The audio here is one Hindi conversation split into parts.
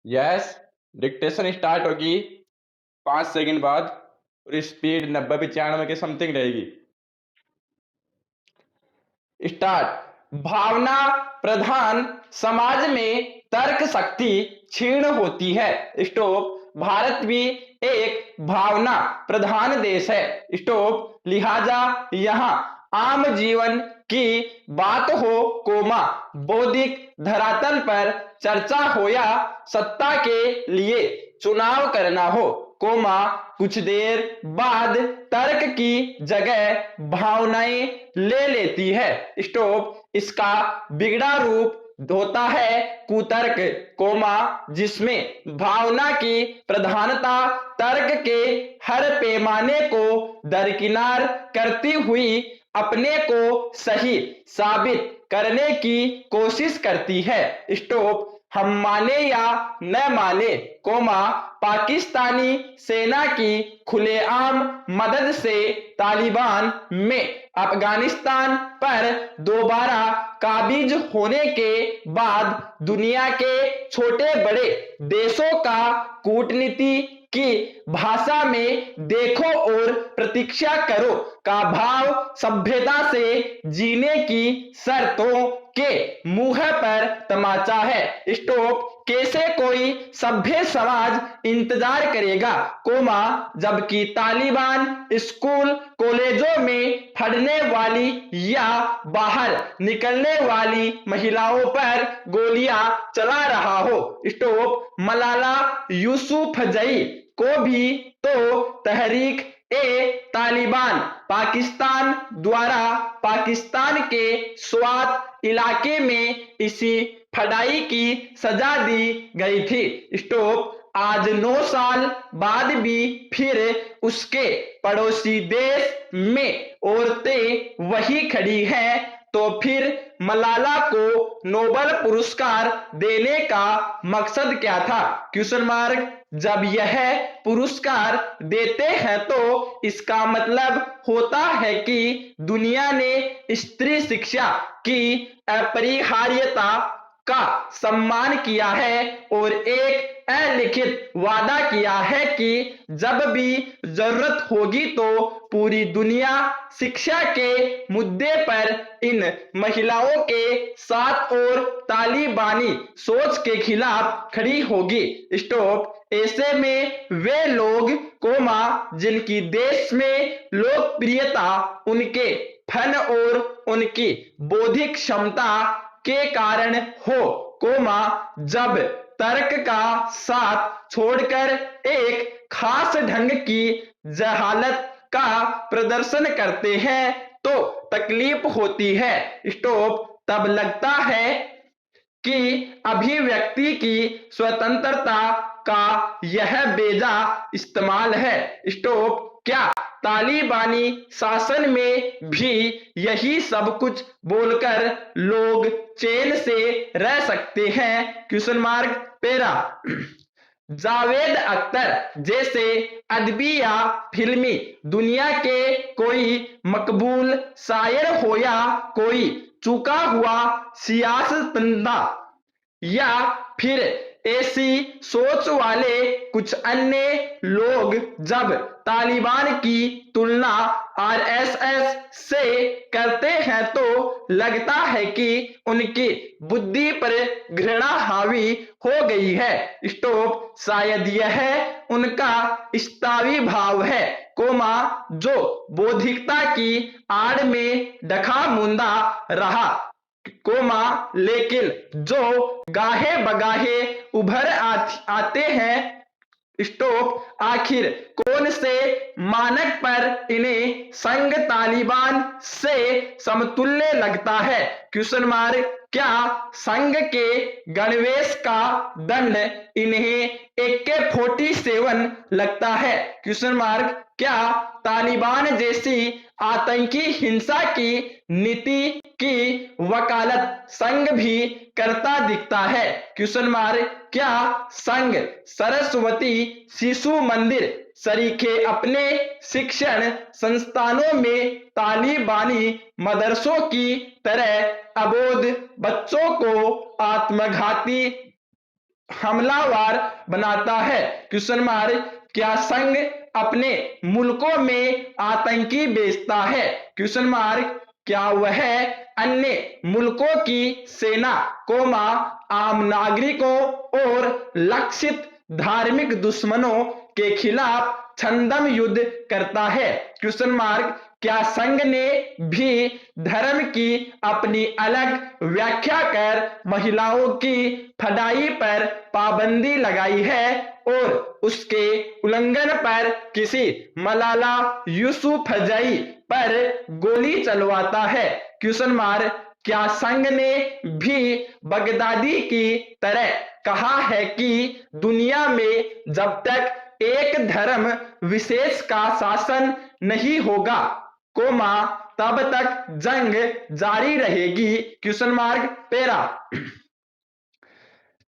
यस, डिक्टेशन स्टार्ट होगी 5 सेकंड बाद और स्पीड 90-95 के समथिंग रहेगी। स्टार्ट। भावना प्रधान समाज में तर्क शक्ति क्षीण होती है। स्टॉप। भारत भी एक भावना प्रधान देश है। स्टॉप। लिहाजा यहाँ आम जीवन की बात हो कोमा बौद्धिक धरातल पर चर्चा हो या सत्ता के लिए चुनाव करना हो कोमा कुछ देर बाद तर्क की जगह भावनाएं ले लेती है। स्टॉप। इसका बिगड़ा रूप होता है कुतर्क कोमा जिसमें भावना की प्रधानता तर्क के हर पैमाने को दरकिनार करती हुई अपने को सही साबित करने की कोशिश करती है। स्टॉप। हम माने या न माने कोमा पाकिस्तानी सेना की खुलेआम मदद से तालिबान में अफगानिस्तान पर दोबारा काबिज होने के बाद दुनिया के छोटे बड़े देशों का कूटनीति की भाषा में देखो और प्रतीक्षा करो का भाव सभ्यता से जीने की शर्तों के मुंह पर तमाचा है। स्टॉप। कैसे कोई सभ्य समाज इंतजार करेगा कोमा जबकि तालिबान स्कूल कॉलेजों में पढ़ने वाली या बाहर निकलने वाली महिलाओं पर गोलियां चला रहा हो। स्टॉप। मलाला यूसुफजई को भी तो तहरीक ए तालिबान पाकिस्तान द्वारा पाकिस्तान के स्वात इलाके में इसी फड़ाई की सजा दी गई थी। स्टॉप। आज 9 साल बाद भी फिर उसके पड़ोसी देश में औरतें वही खड़ी हैं तो फिर मलाला को नोबेल पुरस्कार देने का मकसद क्या था क्वेश्चन मार्क। जब यह पुरस्कार देते हैं तो इसका मतलब होता है कि दुनिया ने स्त्री शिक्षा की अपरिहार्यता का सम्मान किया है और एक अलिखित वादा किया है कि जब भी जरूरत होगी तो पूरी दुनिया शिक्षा के मुद्दे पर इन महिलाओं के साथ और तालिबानी सोच के खिलाफ खड़ी होगी। स्टॉप। ऐसे में वे लोग कोमा जिनकी देश में लोकप्रियता उनके फन और उनकी बौद्धिक क्षमता के कारण हो कोमा जब तर्क का साथ छोड़कर एक खास ढंग की जहालत का प्रदर्शन करते हैं तो तकलीफ होती है। स्टॉप। तब लगता है कि अभिव्यक्ति की स्वतंत्रता का यह बेजा इस्तेमाल है। स्टॉप। क्या तालिबानी शासन में भी यही सब कुछ बोलकर लोग चैन से रह सकते हैं question mark para. Javed Akhtar जैसे अदबी या फिल्मी दुनिया के कोई मकबूल शायर हो या कोई चुका हुआ सियासतदान या फिर ऐसी सोच वाले कुछ अन्य लोग जब तालिबान की तुलना आरएसएस से करते हैं तो लगता है कि उनकी बुद्धि पर घृणा हावी हो गई है। स्टॉप। शायद यह उनका इस्तावी भाव है कोमा जो बौद्धिकता की आड़ में डखा मुंदा रहा कोमा लेकिन जो गाहे बगाहे उभर आते हैं। स्टॉप। आखिर कौन से मानक पर इन्हें संघ तालिबान से समतुल्य लगता है क्वेश्चन मार्क। क्या संघ के गणवेश का दंड इन्हें AK-47 लगता है क्वेश्चन मार्क। क्या तालिबान जैसी आतंकी हिंसा की नीति की वकालत संघ भी करता दिखता है क्वेश्चन मार्क। क्या संघ सरस्वती शिशु मंदिर सरीखे अपने शिक्षण संस्थानों में तालिबानी मदरसों की तरह अबोध बच्चों को आत्मघाती हमलावर बनाता है। क्वेश्चन मार्क, क्या संघ अपने मुल्कों में आतंकी भेजता है? क्वेश्चन मार्क, क्या वह अन्य मुल्कों की सेना आम नागरिकों और लक्षित धार्मिक दुश्मनों के खिलाफ छद्म युद्ध करता है? क्वेश्चन मार्क, क्या संघ ने भी धर्म की अपनी अलग व्याख्या कर महिलाओं की पढ़ाई पर पाबंदी लगाई है और उसके उल्लंघन पर किसी मलाला यूसुफजई पर गोली चलवाता है? क्वेश्चन मार्क, क्या संघ ने भी बगदादी की तरह कहा है कि दुनिया में जब तक एक धर्म विशेष का शासन नहीं होगा तब तक जंग जारी रहेगी? क्वेश्चन मार्क 13,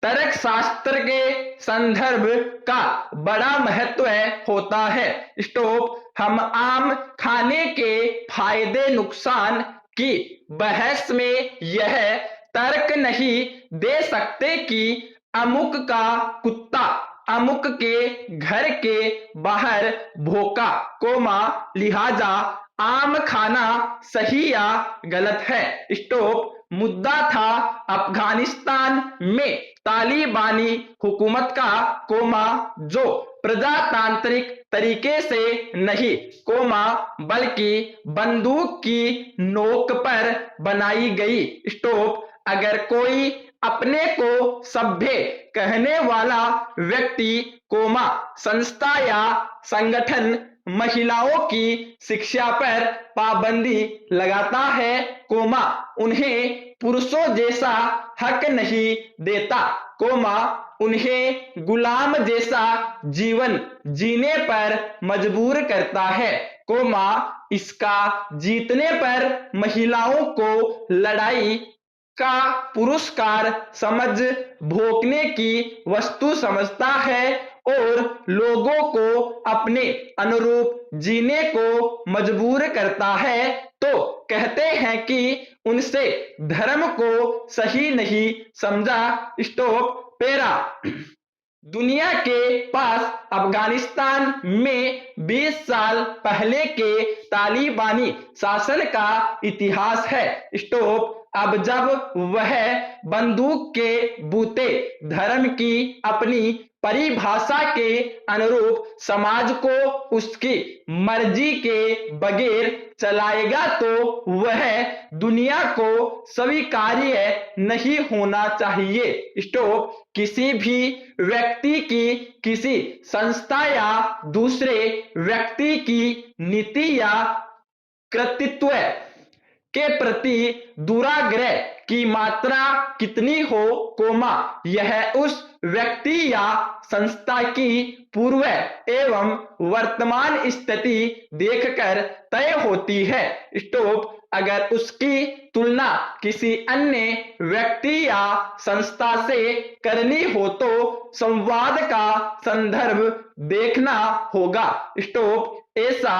तर्क शास्त्र के संदर्भ का बड़ा महत्व होता है। स्टॉप, हम आम खाने के फायदे नुकसान की बहस में यह तर्क नहीं दे सकते कि अमुक का कुत्ता अमुक के घर के बाहर भौंका लिहाजा आम खाना सही या गलत है। स्टॉप, मुद्दा था अफगानिस्तान में तालिबानी हुकूमत का जो प्रजातांत्रिक तरीके से नहीं बल्कि बंदूक की नोक पर बनाई गई। स्टॉप, अगर कोई अपने को सभ्य कहने वाला व्यक्ति संस्था या संगठन महिलाओं की शिक्षा पर पाबंदी लगाता है उन्हें पुरुषों जैसा हक नहीं देता उन्हें गुलाम जैसा जीवन जीने पर मजबूर करता है इसका जीतने पर महिलाओं को लड़ाई का पुरस्कार समझ भोंकने की वस्तु समझता है और लोगों को अपने अनुरूप जीने को मजबूर करता है तो कहते हैं कि उनसे धर्म को सही नहीं समझा। स्टॉप, पैरा, दुनिया के पास अफगानिस्तान में 20 साल पहले के तालिबानी शासन का इतिहास है। स्टॉप, अब जब वह बंदूक के बूते धर्म की अपनी परिभाषा के अनुरूप समाज को उसकी मर्जी के बगैर चलाएगा तो वह दुनिया को स्वीकार्य नहीं होना चाहिए। स्टॉप, किसी भी व्यक्ति की किसी संस्था या दूसरे व्यक्ति की नीति या कृतित्व के प्रति दुराग्रह की मात्रा कितनी हो यह उस व्यक्ति या संस्था की पूर्व एवं वर्तमान स्थिति देखकर तय होती है। स्टॉप, अगर उसकी तुलना किसी अन्य व्यक्ति या संस्था से करनी हो तो संवाद का संदर्भ देखना होगा। स्टॉप, ऐसा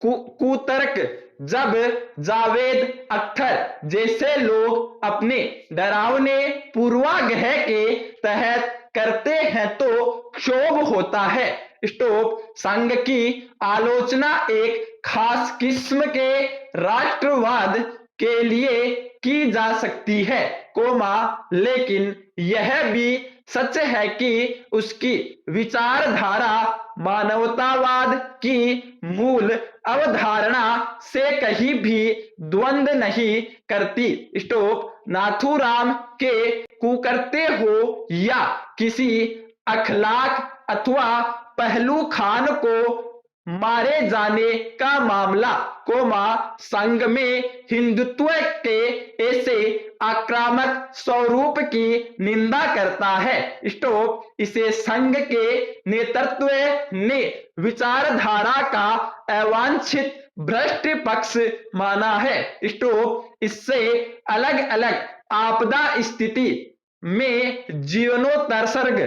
कुतर्क जब जावेद अख्तर जैसे लोग अपने डरावने पूर्वाग्रह के तहत करते हैं तो क्षोभ होता है। स्टॉप, संघ की आलोचना एक खास किस्म के राष्ट्रवाद के लिए की जा सकती है लेकिन यह भी सच है कि उसकी विचारधारा मानवतावाद की मूल अवधारणा से कहीं भी द्वंद्व नहीं करती। स्टॉप, नाथूराम के कुकर्ते हो या किसी अखलाक अथवा पहलू खान को मारे जाने का मामला संघ में हिंदुत्व के ऐसे आक्रामक स्वरूप की निंदा करता है। स्टॉप, इसे संघ के नेतृत्व ने विचारधारा का अवांछित भ्रष्ट पक्ष माना है। स्टॉप, इससे अलग अलग आपदा स्थिति में जीवनोत्सर्ग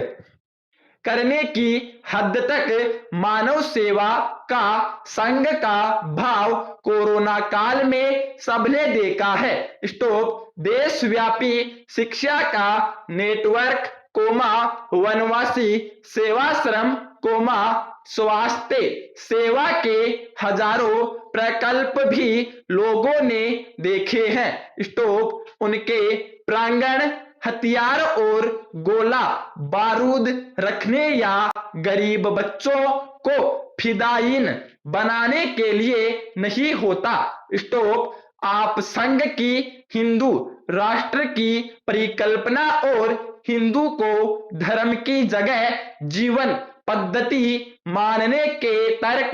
करने की हद तक मानव सेवा का संघ का भाव कोरोना काल में सबने देखा है। स्टॉप, देशव्यापी शिक्षा का नेटवर्क कोमा वनवासी सेवाश्रम कोमा स्वास्थ्य सेवा के हजारों प्रकल्प भी लोगों ने देखे हैं। स्टॉप उनके प्रांगण हथियार और गोला बारूद रखने या गरीब बच्चों को फिदायीन बनाने के लिए नहीं होता। स्टॉप आप संघ की हिंदू राष्ट्र की परिकल्पना और हिंदू को धर्म की जगह जीवन पद्धति मानने के तर्क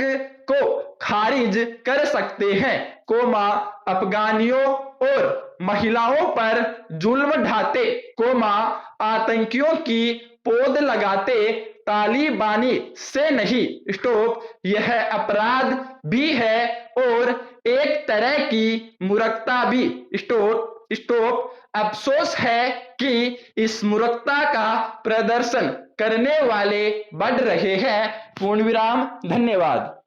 को खारिज कर सकते हैं। कोमा अफगानियों और महिलाओं पर जुल्म ढाते कोमा आतंकियों की पौध लगाते तालिबानी से नहीं। स्टॉप यह अपराध भी है और एक तरह की मूर्खता भी। स्टॉप अफसोस है कि इस मूर्खता का प्रदर्शन करने वाले बढ़ रहे हैं। पूर्ण विराम। धन्यवाद।